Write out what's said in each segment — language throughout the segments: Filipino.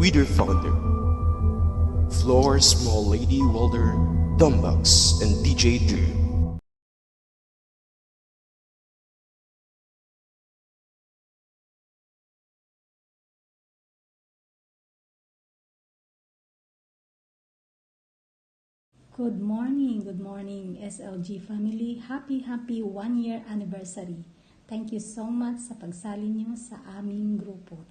with their founder, Floor Small Lady Welder, Dumbucks, and DJ Drew. Good morning SLG family. Happy 1 year anniversary. Thank you so much sa pagsali niyo sa aming grupo.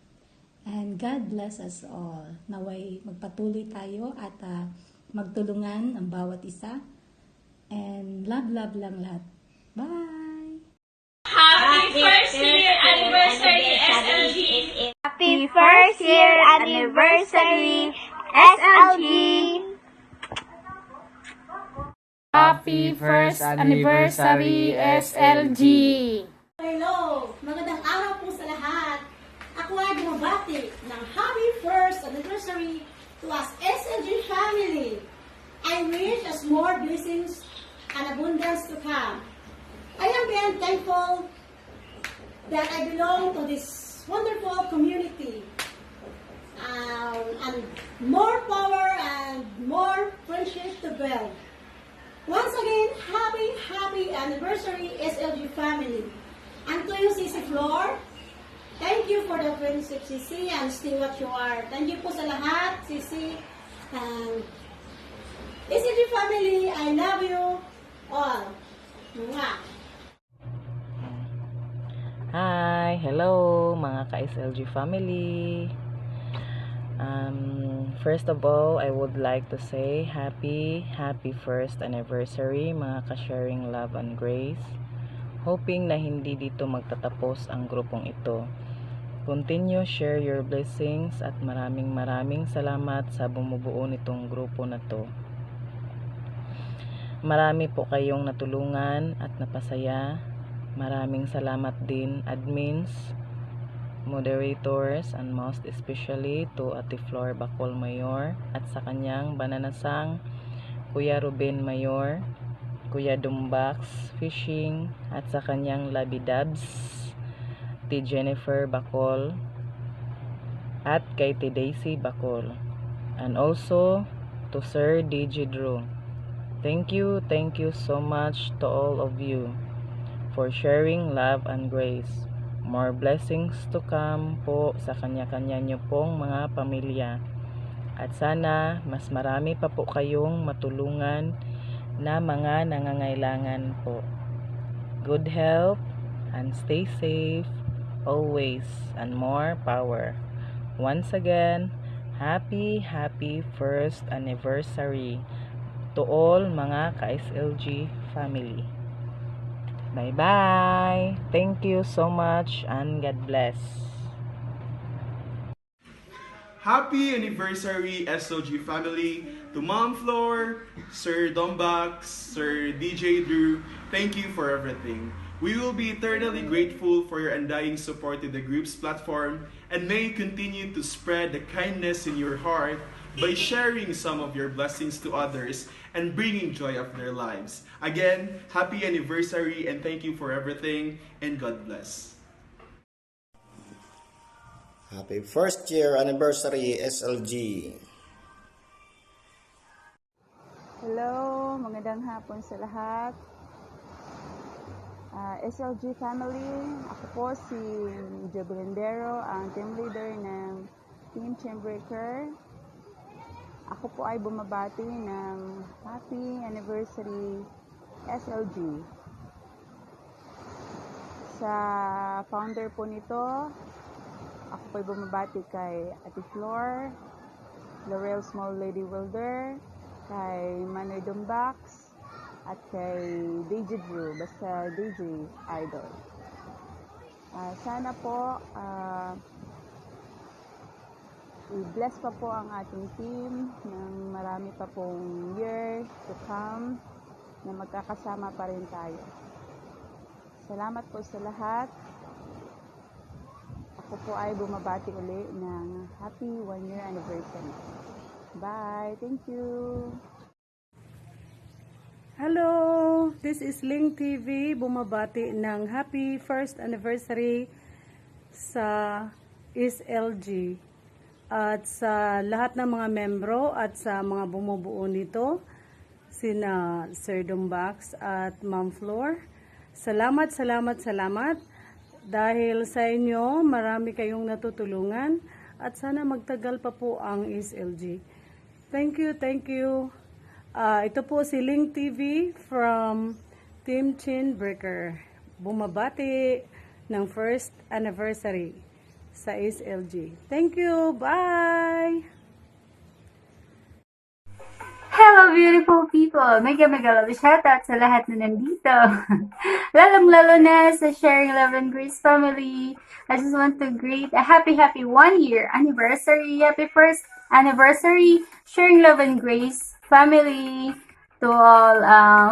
And God bless us all. Naway magpatuloy tayo at magtulungan ang bawat isa. And love lang lahat. Bye! Happy first year anniversary SLG! Happy first year anniversary, SLG! Happy first anniversary, SLG! Hello! Magandang araw po sa lahat. Ako ay bumabati ng happy first anniversary to us SLG family. I wish us more blessings and abundance to come. I am very thankful that I belong to this wonderful community. And more power and more friendship to build. Once again, happy anniversary SLG family. And to you, Sisi Flor, thank you for the friendship, Sisi, and still what you are. Thank you po sa lahat, Sisi. And SLG family, I love you all. Mwah! Hi! Hello mga ka-SLG family! First of all, I would like to say happy first anniversary mga ka-sharing love and grace. Hoping na hindi dito magtatapos ang grupong ito. Continue, share your blessings at maraming salamat sa bumubuo nitong grupo na to. Marami po kayong natulungan at napasaya. Maraming salamat din admins, moderators, and most especially to Ate Flor Bacol Mayor at sa kanyang bananasang Kuya Ruben Mayor, Kuya Dumbucks Fishing, at sa kanyang Labidabs, T. Jennifer Bacol, at kay T. Daisy Bacol, and also to Sir DJ Drew. Thank you so much to all of you for sharing love and grace. More blessings to come po sa kanya-kanya nyo pong mga pamilya. At sana mas marami pa po kayong matulungan na mga nangangailangan po. Good health and stay safe always, and more power. Once again, happy first anniversary to all mga ka-SLG family. Bye-bye. Thank you so much and God bless. Happy anniversary SOG family to Mom Floor, Sir Dombax, Sir DJ Drew. Thank you for everything. We will be eternally grateful for your undying support to the group's platform, and may you continue to spread the kindness in your heart by sharing some of your blessings to others and bringing joy of their lives. Again, happy anniversary and thank you for everything, and God bless. Happy first year anniversary SLG. Hello, magandang hapon sa lahat. SLG family, ako po si Jo Belendero, ang team leader ng Team Chainbreaker. Ako po ay bumabati ng happy anniversary SLG. Sa founder po nito, ako po ay bumabati kay Ate Flor, Laurel Small Lady Welder, kay Manoy Dumbucks, at kay DJ Drew, basta DJ Idol. Sana po i-bless pa po ang ating team ng marami pa pong year to come na magkakasama pa rin tayo. Salamat po sa lahat. Ako po ay bumabati uli ng happy 1 year anniversary. Bye! Thank you! Hello! This is Ling TV, bumabati ng happy first anniversary sa SLG. at sa lahat ng mga membro at sa mga bumubuo nito, sina Sir Dumbax at Ma'am Flor. Salamat, salamat, salamat. Dahil sa inyo, marami kayong natutulungan at sana magtagal pa po ang SLG. Thank you, thank you. Ito po si Ling TV from Team Chinbreaker. Bumabati ng first anniversary sa SLG. Thank you. Bye! Hello beautiful people! Mega love shoutout sa lahat na nandito. Lalong-lalo na sa Sharing Love and Grace family. I just want to greet a happy 1 year anniversary. Happy first anniversary Sharing Love and Grace family. To all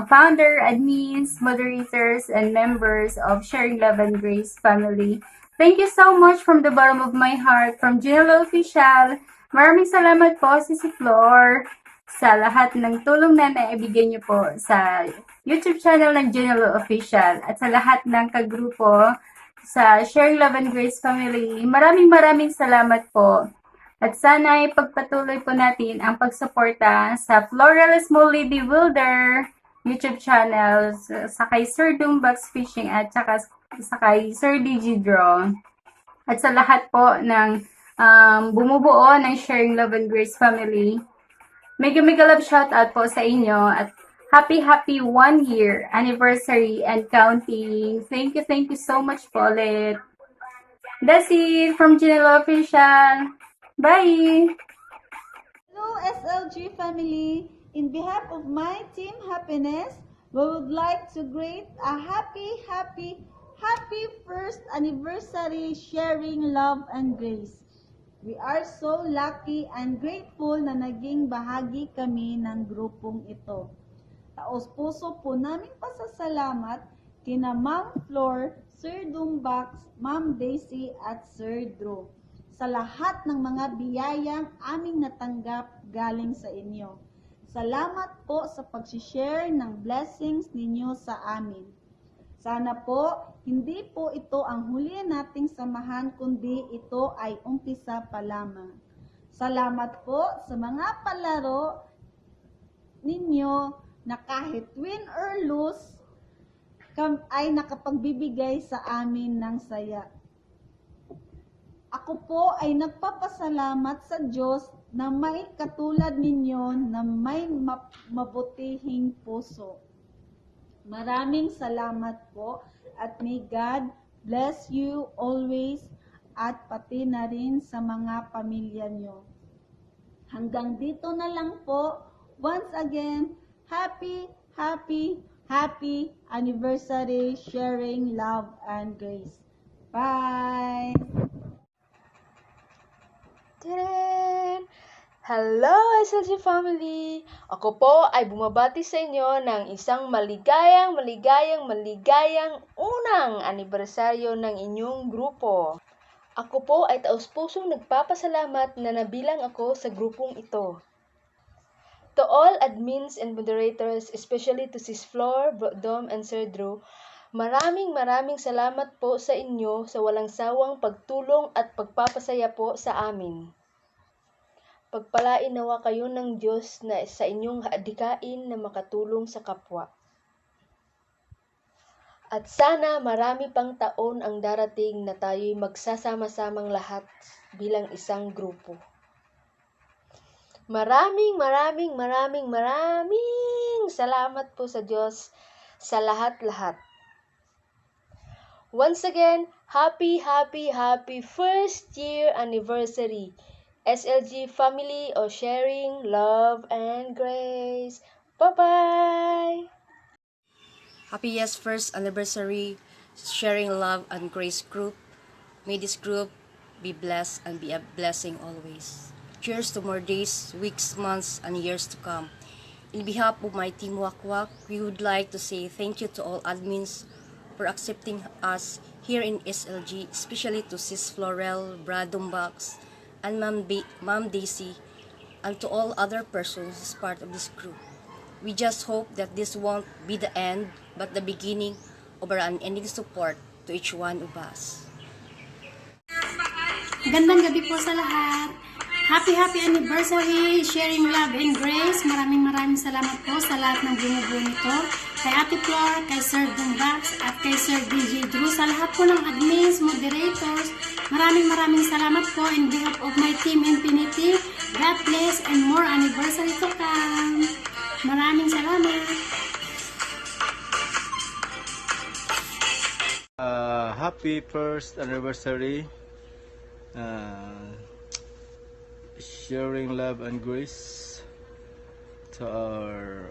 founder, admins, moderators, and members of Sharing Love and Grace family. Thank you so much from the bottom of my heart, from General Official. Maraming salamat po si Flor sa lahat ng tulong na naibigay niyo po sa YouTube channel ng General Official at sa lahat ng kagrupo sa Sharing Love and Grace family. Maraming salamat po. At sana ay pagpatuloy po natin ang pagsuporta sa Floral Small Lady Wilder YouTube channel, sa kay Sir Dumbax Fishing at saka sa kay Sir Digidraw. At sa lahat po ng bumubuo ng Sharing Love and Grace family. Mega love shoutout po sa inyo at happy 1 year anniversary and counting. Thank you so much po ulit. That's it from General Official. Bye! Hello SLG family. In behalf of my team Happiness, we would like to greet a happy first anniversary Sharing Love and Grace. We are so lucky and grateful na naging bahagi kami ng grupong ito. Taos-puso po namin pasasalamat kina Ma'am Flor, Sir Dumbax, Ma'am Daisy at Sir Drew sa lahat ng mga biyayang aming natanggap galing sa inyo. Salamat po sa pag-share ng blessings ninyo sa amin. Sana po, hindi po ito ang huli nating samahan, kundi ito ay umpisa pa lamang. Salamat po sa mga palaro ninyo na kahit win or lose, ay nakapagbibigay sa amin ng saya. Ako po ay nagpapasalamat sa Diyos na may katulad ninyo na may mabutihing puso. Maraming salamat po at may God bless you always at pati na rin sa mga pamilya nyo. Hanggang dito na lang po. Once again, happy anniversary Sharing Love and Grace. Bye! Tadaan! Hello SLG family! Ako po ay bumabati sa inyo ng isang maligayang unang anibersaryo ng inyong grupo. Ako po ay taos-pusong nagpapasalamat na nabilang ako sa grupong ito. To all admins and moderators, especially to Sis Flor, Bro Dom, and Sir Drew, maraming salamat po sa inyo sa walang sawang pagtulong at pagpapasaya po sa amin. Pagpalain nawa kayo ng Diyos na sa inyong adikain na makatulong sa kapwa. At sana marami pang taon ang darating na tayo'y magsasama-samang lahat bilang isang grupo. Maraming salamat po sa Diyos sa lahat-lahat. Once again, happy first year anniversary SLG family of Sharing Love and Grace. Bye-bye! Happiest first anniversary Sharing Love and Grace group. May this group be blessed and be a blessing always. Cheers to more days, weeks, months, and years to come. In behalf of my team Wakwak, we would like to say thank you to all admins for accepting us here in SLG, especially to Sis Florel, Brad Dumbax, and Ma'am Daisy, and to all other persons as part of this group. We just hope that this won't be the end, but the beginning of our unending support to each one of us. Magandang gabi po sa lahat. Happy anniversary, sharing love and grace. Maraming salamat po sa lahat ng bumubuo nito. Kay Ate Flor, kay Sir Dumbax, at kay Sir DJ Drew. Sa lahat po ng admins, moderators, maraming salamat po in behalf of my team Infinity. God bless and more anniversary to come. Maraming salamat. Happy first anniversary. Sharing love and grace to our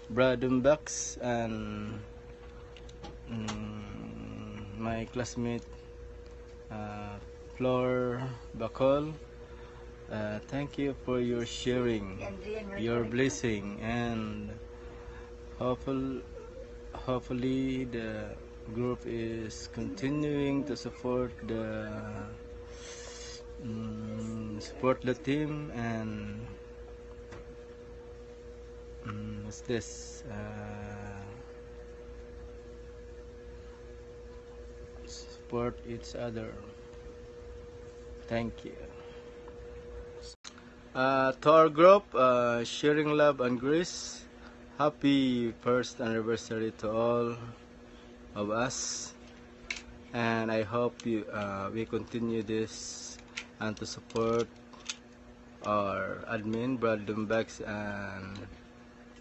brother Bucks and my classmate Flor Bacol. Thank you for your sharing, your blessing, and hopefully the group is continuing to support the team and what's this support each other. Thank you. To our group, sharing love and grace, happy first anniversary to all of us, and I hope we continue this and to support our admin Brad Dumbax and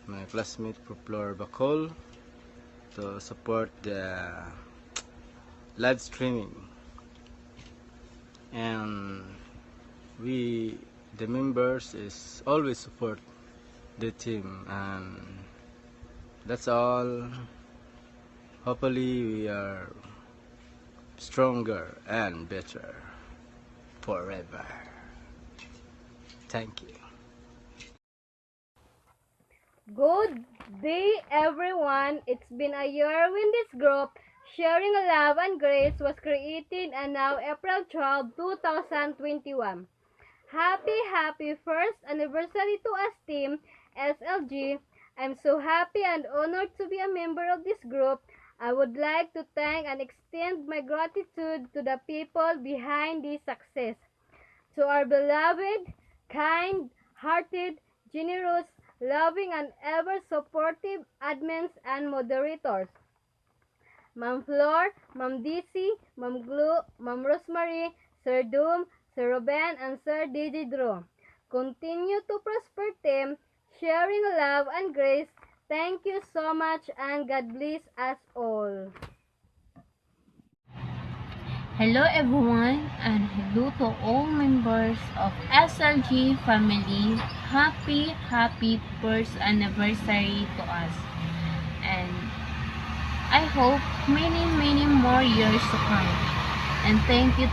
my classmate Flor Bacol to support the live streaming, and we the members is always support the team, and that's all. Hopefully we are stronger and better forever. Thank you. Good day, everyone. It's been a year when this group, Sharing Love and Grace, was created, and now April 12, 2021. Happy first anniversary to us team SLG. I'm so happy and honored to be a member of this group. I would like to thank and extend my gratitude to the people behind this success. To our beloved, kind, hearted, generous, loving, and ever-supportive admins and moderators. Ma'am Flor, Ma'am DC, Ma'am Glu, Ma'am Rosemary, Sir Doom, Sir Ruben, and Sir DJ Drew. Continue to prosper team, sharing love and grace. Thank you so much, and God bless us all. Hello everyone, and hello to all members of SLG family. Happy first anniversary to us, and I hope many more years to come. And thank you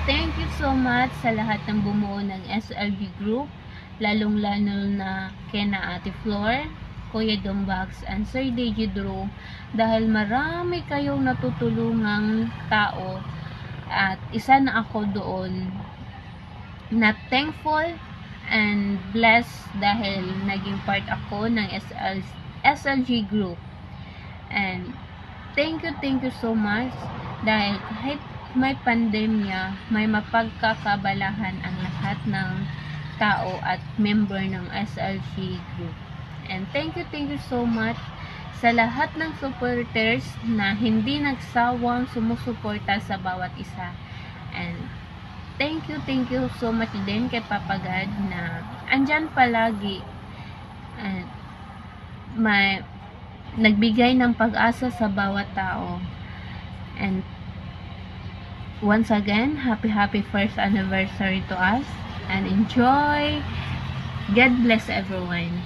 so much sa lahat ng bumuo ng SLG group, lalong-lalo na kina Ate Flor, Kuya Dumbax, and Sir DJ Drew, dahil marami kayong natutulungang tao. At isa na ako doon na thankful and blessed dahil naging part ako ng SLG group. And thank you so much dahil kahit may pandemya, may mapagkakabalahan ang lahat ng tao at member ng SLG group. And thank you so much sa lahat ng supporters na hindi nagsawang sumusuporta sa bawat isa. And thank you so much din kay Papa God na andyan palagi and nagbigay ng pag-asa sa bawat tao. And once again, happy first anniversary to us, and enjoy. God bless everyone.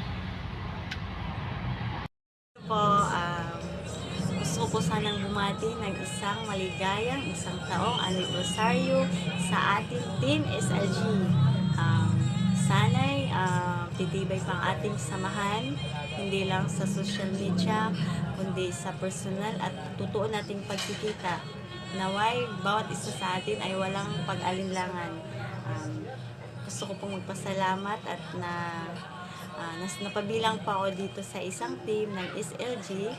Gusto ko sanang bumati ng isang maligayang isang taong anibersaryo sa ating team SLG. Sana'y titibay pang ating samahan, hindi lang sa social media, kundi sa personal at totoo nating pagkikita. Naway, bawat isa sa atin ay walang pag-alinlangan. Gusto ko pong magpasalamat at na napabilang pa ako dito sa isang team ng SLG.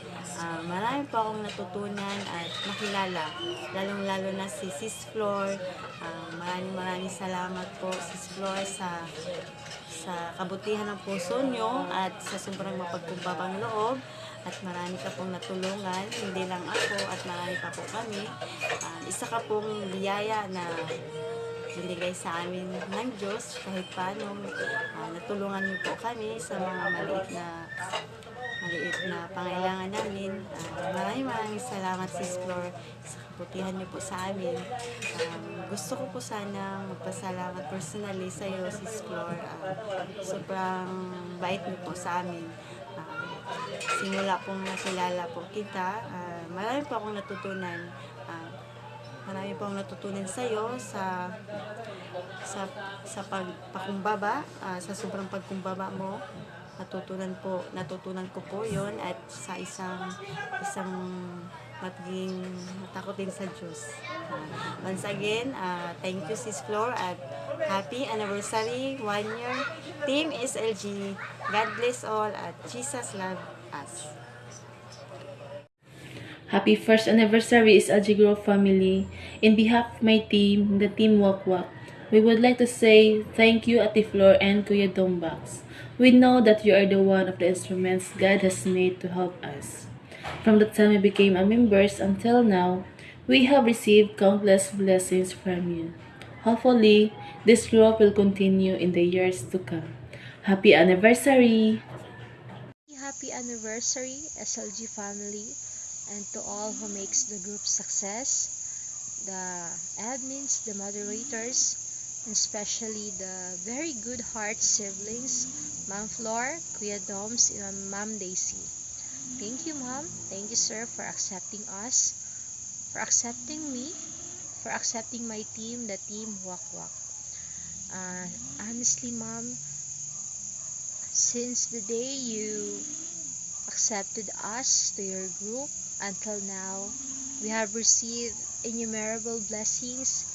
Marami pa akong natutunan at nakilala, lalong-lalo na si Sis Flor. Maraming salamat po, Sis Flor, sa kabutihan ng puso nyo at sa sobrang mapagkumbabang loob. At marami ka pong natulungan, hindi lang ako at marami pa po kami. Isa ka pong biyaya na binigay sa amin ng Diyos kahit paano. Natulungan niyo po kami sa mga maliit na pangailangan namin. Maraming salamat, Sis Flor, sa kabutihan niyo po sa amin. Gusto ko po sana magpasalamat personally sa iyo, Sis Flor. Sobrang bait niyo po sa amin. Simula pong nakilala po kita, marami po akong natutunan. Marami po akong natutunan sa iyo sa pagpakumbaba, sa sobrang pagkumbaba mo. Natutunan ko po 'yon at sa isang maging matakotin sa Diyos. Once again, thank you, Sis Flor, at happy anniversary, 1 year, Team SLG. God bless all at Jesus love us. Happy first anniversary SLG Group family. In behalf of my team, the team Wak Wak, we would like to say thank you Ate Flor and Kuya Dombax. We know that you are the one of the instruments God has made to help us. From the time we became a members until now, we have received countless blessings from you. Hopefully, this group will continue in the years to come. Happy anniversary! Happy anniversary, SLG family, and to all who makes the group success, the admins, the moderators, and especially the very good heart siblings, Ma'am Flor, Kuya Doms, and Ma'am Daisy. Thank you, Mom. Thank you, Sir, for accepting us, for accepting me, for accepting my team, the team Wak Wak. Honestly, Mom, since the day you accepted us to your group until now, we have received innumerable blessings,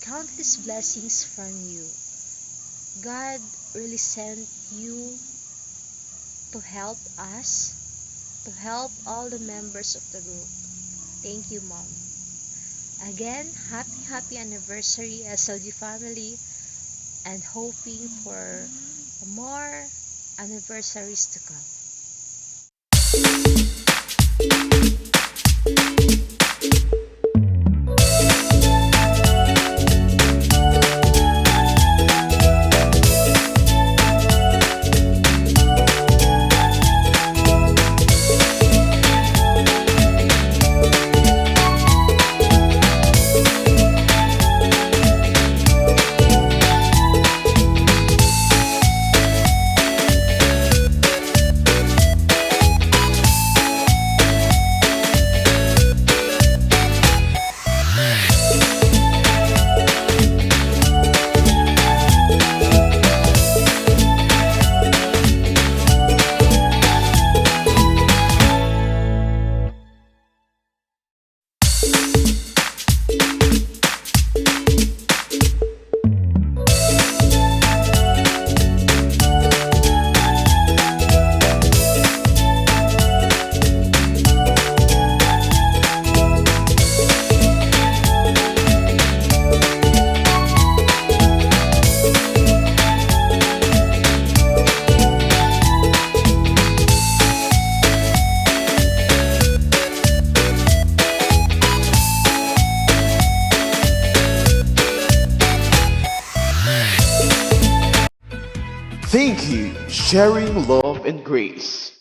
countless blessings from you. God really sent you to help us, to help all the members of the group. Thank you, Mom. Again, happy anniversary, SLG family, and hoping for more anniversaries to come. Thank you, sharing love and grace.